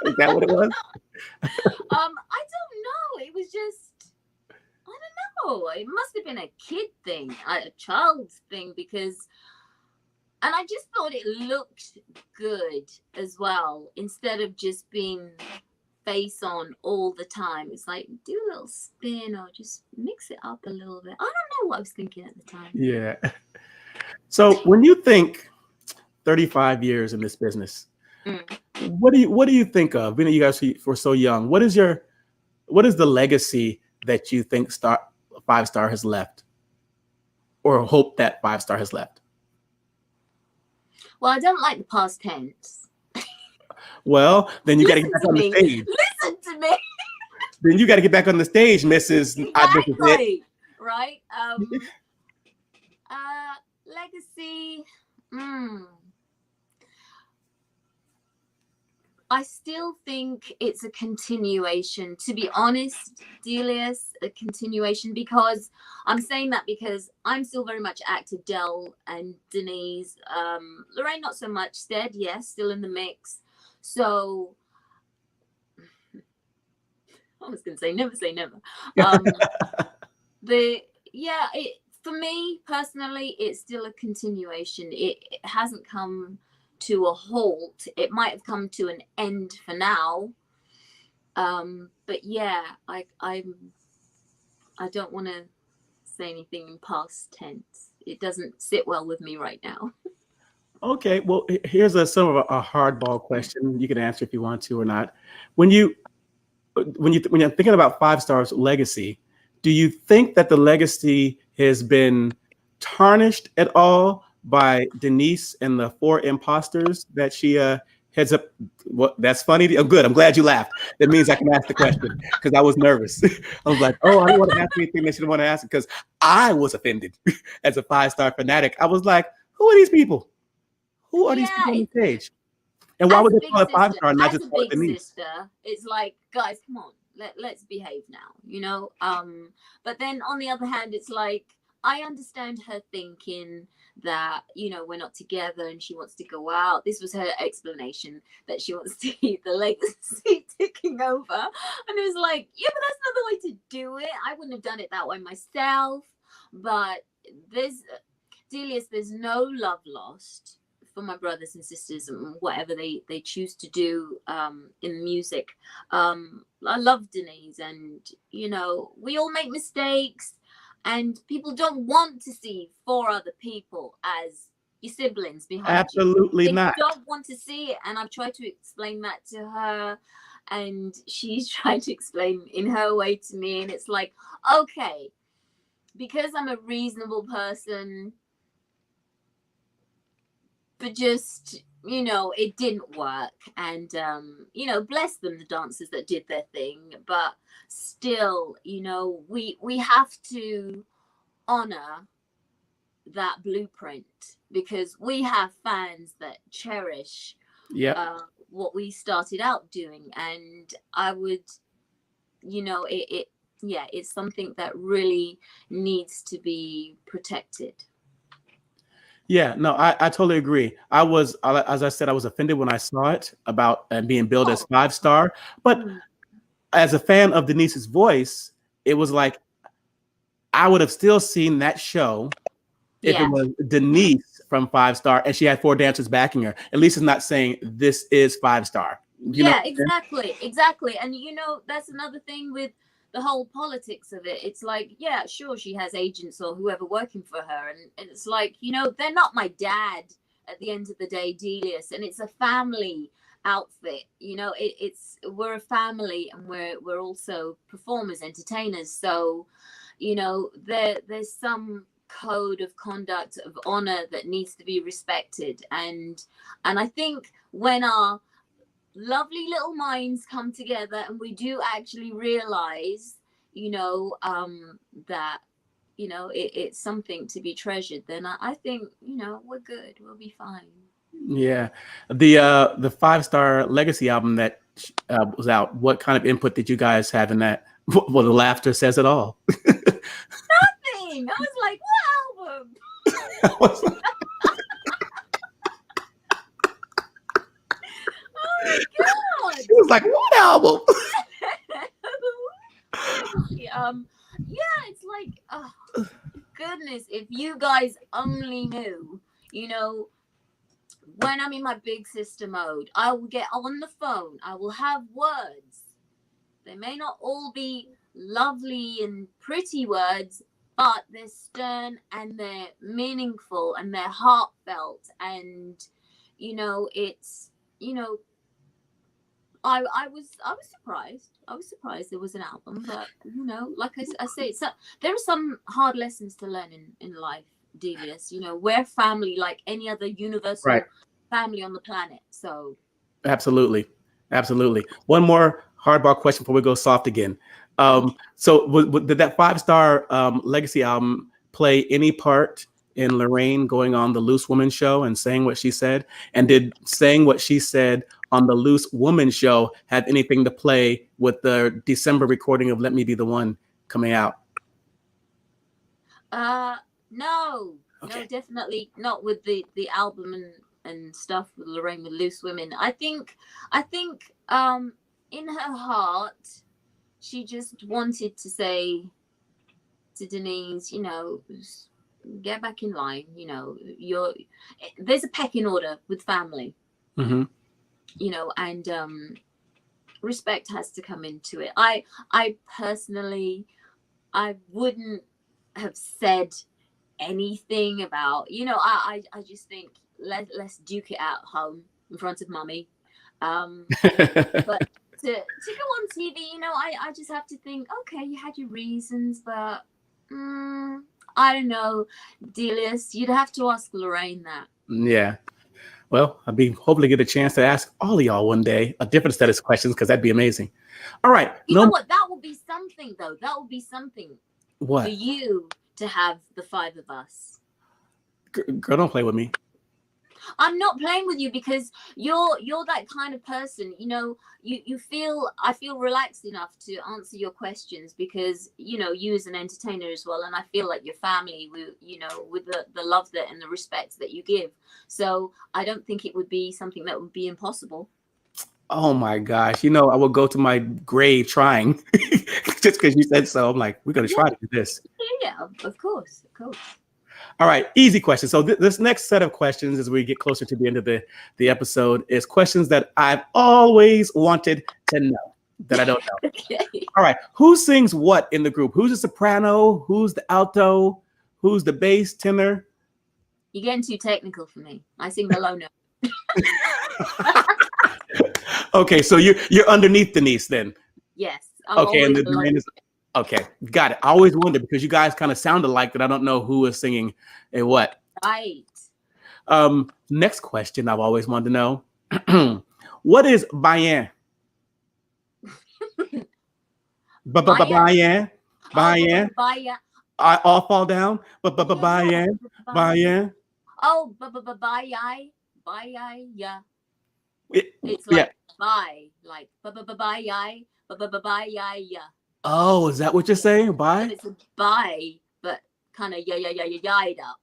Is that what it was? I don't know. It was just, I don't know. It must have been a kid thing, a child's thing, because, and I just thought it looked good as well, instead of just being face on all the time. It's like, do a little spin or just mix it up a little bit. I don't know what I was thinking at the time. Yeah. So when you think 35 years in this business, what do you think of? You know, you guys were so young. What is the legacy that you think Five Star has left, or hope that Five Star has left? Well, I don't like the past tense. Well, then you got to get back on the stage. Listen to me. Then you got to get back on the stage, Mrs. Exactly. Right. Legacy. I still think it's a continuation. To be honest, Delius, a continuation, because I'm saying that because I'm still very much active. Del and Denise, Lorraine, not so much. Stead, yes, still in the mix. So I was going to say never say never. For me personally, it's still a continuation. It hasn't come to a halt. It might have come to an end for now. But yeah, I don't want to say anything in past tense. It doesn't sit well with me right now. Okay, well, here's a sort of a hardball question. You can answer if you want to or not. When you're thinking about Five Star's legacy, do you think that the legacy has been tarnished at all by Denise and the 4 imposters that she heads up? What? That's funny. Oh, good. I'm glad you laughed. That means I can ask the question, because I was nervous. I was like, oh, I don't want to ask anything that she didn't want to ask, because I was offended as a Five Star fanatic. I was like, who are these people? Who are these people on the stage? And why would they call it Five Star and not just call it Denise? Sister, it's like, guys, come on, let's behave now, you know? But then on the other hand, it's like, I understand her thinking that, you know, we're not together and she wants to go out. This was her explanation, that she wants to keep the legacy ticking over. And it was like, yeah, but that's not the way to do it. I wouldn't have done it that way myself. But there's no love lost for my brothers and sisters and whatever they choose to do in music. I love Denise, and, you know, we all make mistakes. And people don't want to see 4 other people as your siblings behind Absolutely you. not. They don't want to see it. And I've tried to explain that to her, and she's trying to explain in her way to me. And it's like, okay, because I'm a reasonable person, but just, you know, it didn't work. And, you know, bless them, the dancers that did their thing. But still, you know, we have to honor that blueprint, because we have fans that cherish what we started out doing. And I would, you know, it's something that really needs to be protected. Yeah, no, I totally agree. I was, as I said, I was offended when I saw it about being billed as Five Star. But as a fan of Denise's voice, it was like, I would have still seen that show if it was Denise from Five Star and she had 4 dancers backing her. At least it's not saying this is Five Star. You know, Yeah, exactly. And that's another thing with the whole politics of it. It's like, yeah, sure, she has agents or whoever working for her, and it's like, they're not my dad at the end of the day, Delius, and it's a family outfit. We're a family, and we're also performers, entertainers. So, there's some code of conduct of honor that needs to be respected, and I think when our lovely little minds come together and we do actually realize that it's something to be treasured, then I think we're good, we'll be fine. Yeah, the 5 Star Legacy album that was out. What kind of input did you guys have in that? Well, the laughter says it all. Nothing. I was like, what album? Oh my god. It was like, what album? Yeah, it's like, oh goodness, if you guys only knew, when I'm in my big sister mode, I will get on the phone, I will have words. They may not all be lovely and pretty words, but they're stern and they're meaningful and they're heartfelt, and it's I was surprised. I was surprised there was an album, but like I say, there are some hard lessons to learn in life, Delius. We're family like any other universal Right. family on the planet. So Absolutely. One more hardball question before we go soft again. So did that 5 Star Legacy album play any part in Lorraine going on the Loose Woman show and saying what she said? And did saying what she said on the Loose Woman show have anything to play with the December recording of Let Me Be the One coming out? No, Okay. no, definitely not with the album and stuff with Lorraine with Loose Women. I think in her heart she just wanted to say to Denise, get back in line. There's a pecking order with family. Mm-hmm. And respect has to come into it. I personally, I wouldn't have said anything about, I just think let's duke it out home in front of mummy. But to go on TV, I just have to think, okay, you had your reasons, but I don't know, Delius, you'd have to ask Lorraine that. Yeah. Well, I'll be hopefully get a chance to ask all of y'all one day a different set of questions, because that'd be amazing. All right. You know what? That would be something, though. That would be something What? for you to have the 5 of us. Girl, don't play with me. I'm not playing with you because you're that kind of person. I feel relaxed enough to answer your questions because you as an entertainer as well, and I feel like your family with the love that and the respect that you give. So I don't think it would be something that would be impossible. Oh my gosh! I will go to my grave trying just because you said so. I'm like, we're gonna try to do this. Yeah, of course. All right, easy question. So this next set of questions, as we get closer to the end of the episode, is questions that I've always wanted to know that I don't know. Okay. All right, who sings what in the group? Who's the soprano? Who's the alto? Who's the bass, tenor? You're getting too technical for me. I sing the low note. Okay, so you're underneath Denise then. Yes. Okay, and the main is okay. Got it. I always wonder because you guys kind of sound alike that I don't know who is singing and what. Right. Next question I've always wanted to know. What is Bayan? Bayan? Bayan? I all fall down. Bayan? Bayan? Oh, Bayan. Yeah. It's like bye, like bye, yeah. Oh, is that what you're saying? Bye? It's a bye, but kind of yeah up.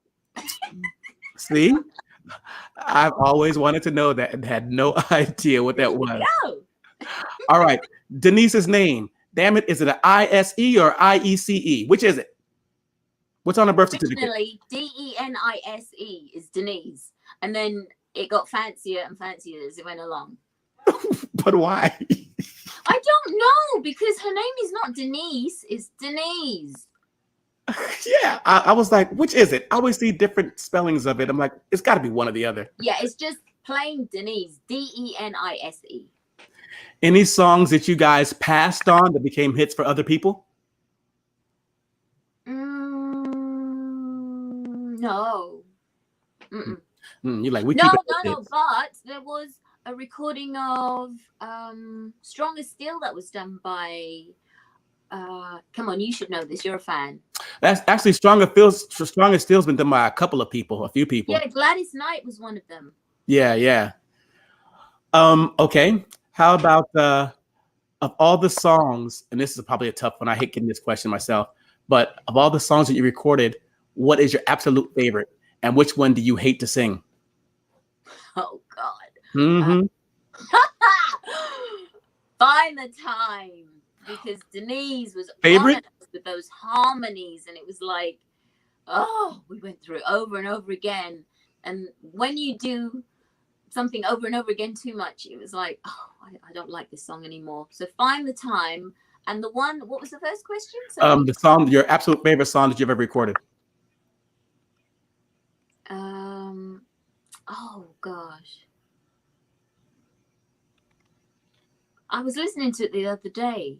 See? I've always wanted to know that and had no idea what that was. All right. Denise's name. Damn it. Is it an I-S-E or I-E-C-E? Which is it? What's on her birth certificate? Originally, D-E-N-I-S-E is Denise. And then it got fancier and fancier as it went along. But why? I don't know, because her name is not Denise, it's Denise. Yeah, I was like, which is it? I always see different spellings of it. I'm like, it's got to be one or the other. Yeah, it's just plain Denise, Denise. Any songs that you guys passed on that became hits for other people? No. You're like, we No, keep it no, hits. but there was a recording of Strong as Steel that was done by come on, you should know this, you're a fan. That's actually Strong as Steel's been done by a few people. Yeah, Gladys Knight was one of them. Yeah. Okay. How about of all the songs, and this is probably a tough one. I hate getting this question myself, but of all the songs that you recorded, what is your absolute favorite? And which one do you hate to sing? Oh God. Mm-hmm. Find the Time, because Denise was Favorite? on us with those harmonies, and it was like, oh, we went through it over and over again. And when you do something over and over again too much, it was like, oh, I don't like this song anymore. So Find the Time. And the one, what was the first question? The song, your absolute favorite song that you've ever recorded. Oh gosh, I was listening to it the other day.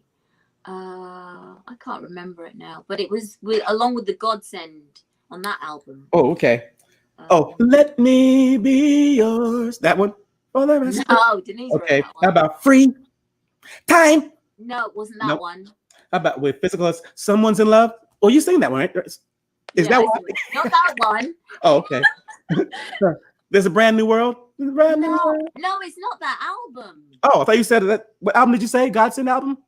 I can't remember it now, but it was along with the Godsend on that album. Oh, okay. Let me be yours. That one? No, Denise wrote that one. How about Free Time? No, it wasn't that one. How about with Physical? Someone's in Love? Oh, you sing that one, right? Is that one? Not that one. Oh, okay. There's a Brand New World? No, it's not that album. Oh, I thought you said that. What album did you say? Godsend album?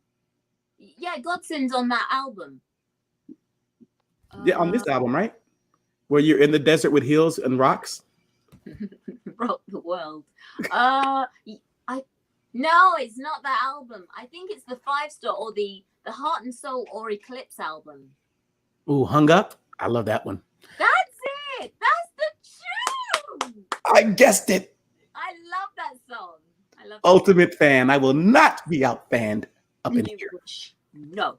Yeah, Godsend's on that album. Yeah, on this album, right? Where you're in the desert with hills and rocks? Rock the world. No, it's not that album. I think it's the 5-star or the Heart and Soul or Eclipse album. Ooh, Hung Up? I love that one. That's it. That's the tune. I guessed it. I love that song. I love Ultimate fan. I will not be out-fanned up in here. No.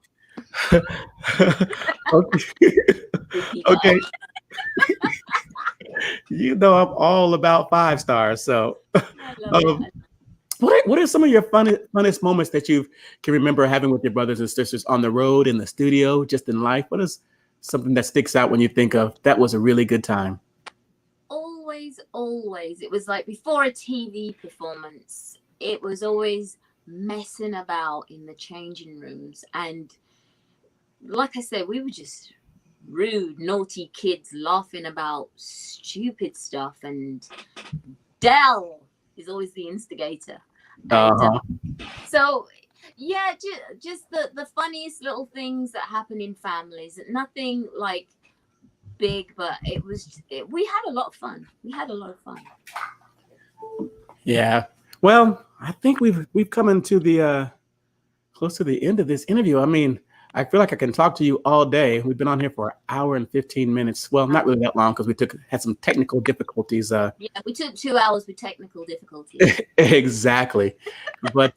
Okay. You know I'm all about 5 stars. So what are some of your funnest moments that you can remember having with your brothers and sisters on the road, in the studio, just in life? What is something that sticks out when you think of that was a really good time? Always. It was like before a TV performance, it was always messing about in the changing rooms. And like I said, we were just rude, naughty kids laughing about stupid stuff. And Dell is always the instigator. And, so yeah, just the funniest little things that happen in families. Nothing like big, but we had a lot of fun. Yeah. Well, I think we've come into the close to the end of this interview. I mean, I feel like I can talk to you all day. We've been on here for an hour and 15 minutes. Well, not really that long because we had some technical difficulties. Yeah, we took 2 hours with technical difficulties. Exactly. But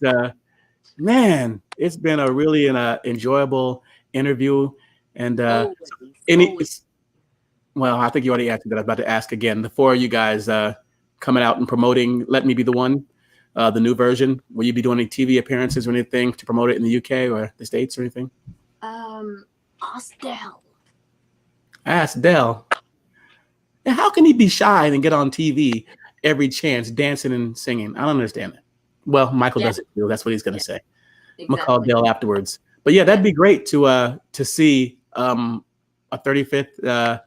man, it's been a really enjoyable interview. And always. Well, I think you already answered that. I was about to ask again. The 4 of you guys coming out and promoting Let Me Be the One, the new version. Will you be doing any TV appearances or anything to promote it in the UK or the States or anything? Ask Dell. And how can he be shy and get on TV every chance, dancing and singing? I don't understand that. Well, Michael does it too. That's what he's going to say. Exactly. I'm going to call Dell afterwards. But yeah, that'd be great to see a 35th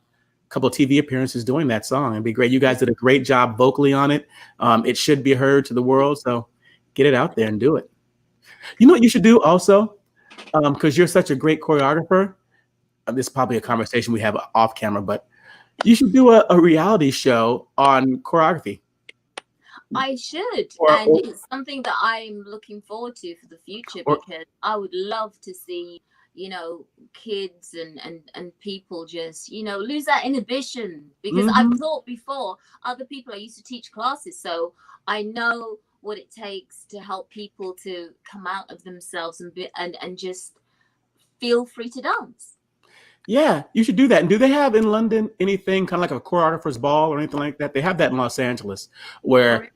couple of TV appearances doing that song. It'd be great. You guys did a great job vocally on it. It should be heard to the world. So get it out there and do it. You know what you should do also? Because you're such a great choreographer. This is probably a conversation we have off camera, but you should do a reality show on choreography. I should. And it's something that I'm looking forward to for the future, because I would love to see, kids and people just, lose that inhibition. Because I've thought before, other people, I used to teach classes, so I know what it takes to help people to come out of themselves and just feel free to dance. Yeah, you should do that. And do they have in London anything kind of like a choreographer's ball or anything like that? They have that in Los Angeles where,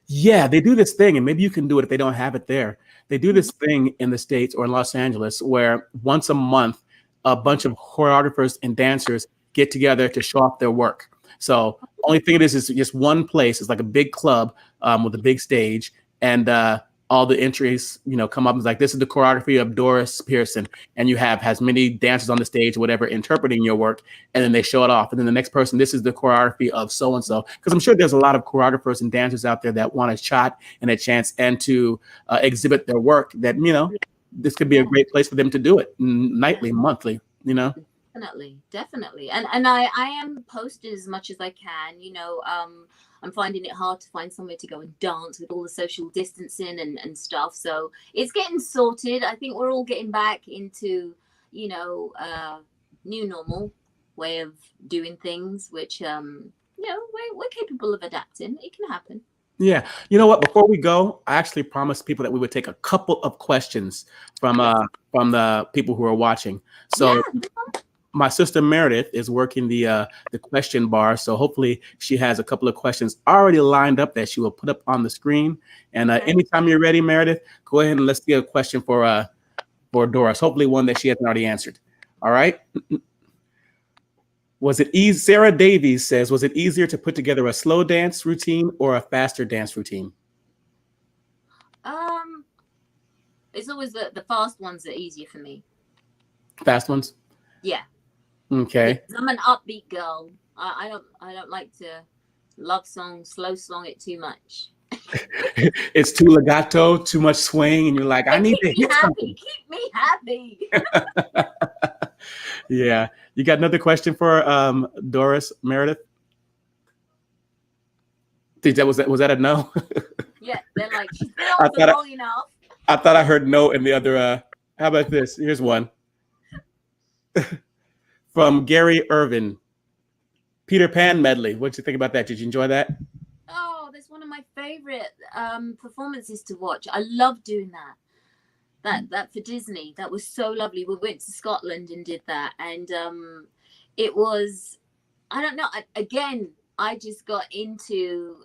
yeah, they do this thing, and maybe you can do it if they don't have it there. They do this thing in the States or in Los Angeles where once a month, a bunch of choreographers and dancers get together to show off their work. So only thing it is just one place. It's like a big club with a big stage, and all the entries, come up and it's like, this is the choreography of Doris Pearson, and you has many dancers on the stage or whatever interpreting your work, and then they show it off. And then the next person, this is the choreography of so and so, because I'm sure there's a lot of choreographers and dancers out there that want a shot and a chance and to exhibit their work. That this could be a great place for them to do it nightly, monthly. Definitely. And I am posted as much as I can. I'm finding it hard to find somewhere to go and dance with all the social distancing and stuff. So it's getting sorted. I think we're all getting back into, new normal way of doing things, which, we're capable of adapting. It can happen. Yeah. You know what? Before we go, I actually promised people that we would take a couple of questions from the people who are watching. So my sister Meredith is working the question bar. So hopefully she has a couple of questions already lined up that she will put up on the screen. And anytime you're ready, Meredith, go ahead and let's get a question for Doris. Hopefully one that she hasn't already answered. All right. Was it easy? Sarah Davies says, was it easier to put together a slow dance routine or a faster dance routine? It's always the fast ones that are easier for me. Fast ones? Yeah. Okay. Because I'm an upbeat girl. I don't like to love song, slow song it too much. It's too legato, too much swing, and you're like, I need to hit something. Keep me happy. Yeah. You got another question for Doris, Meredith? Was that a no? Yeah, they're like, she's been on for long enough. I thought I heard no in the other. How about this? Here's one. From Gary Irvin. Peter Pan medley. What'd you think about that? Did you enjoy that? Oh, that's one of my favorite performances to watch. I love doing that. That for Disney. That was so lovely. We went to Scotland and did that. And it was, I don't know, I just got into,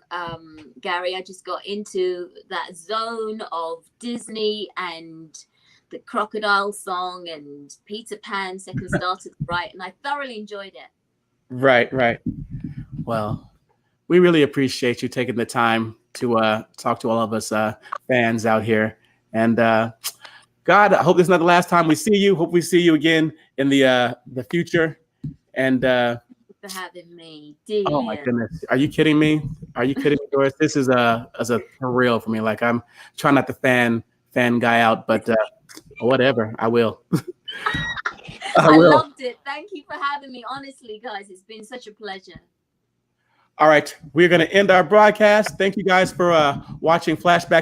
Gary, I just got into that zone of Disney and the crocodile song and Peter Pan, second star to the right. And I thoroughly enjoyed it. Right. Well, we really appreciate you taking the time to talk to all of us fans out here. And God, I hope this is not the last time we see you. Hope we see you again in the future. And for having me. Dear. Oh my goodness. Are you kidding me? Are you kidding me, Doris? This is a for real for me. Like, I'm trying not to fan guy out, but whatever. I will. I loved it. Thank you for having me. Honestly, guys, it's been such a pleasure. All right. We're going to end our broadcast. Thank you guys for watching Flashback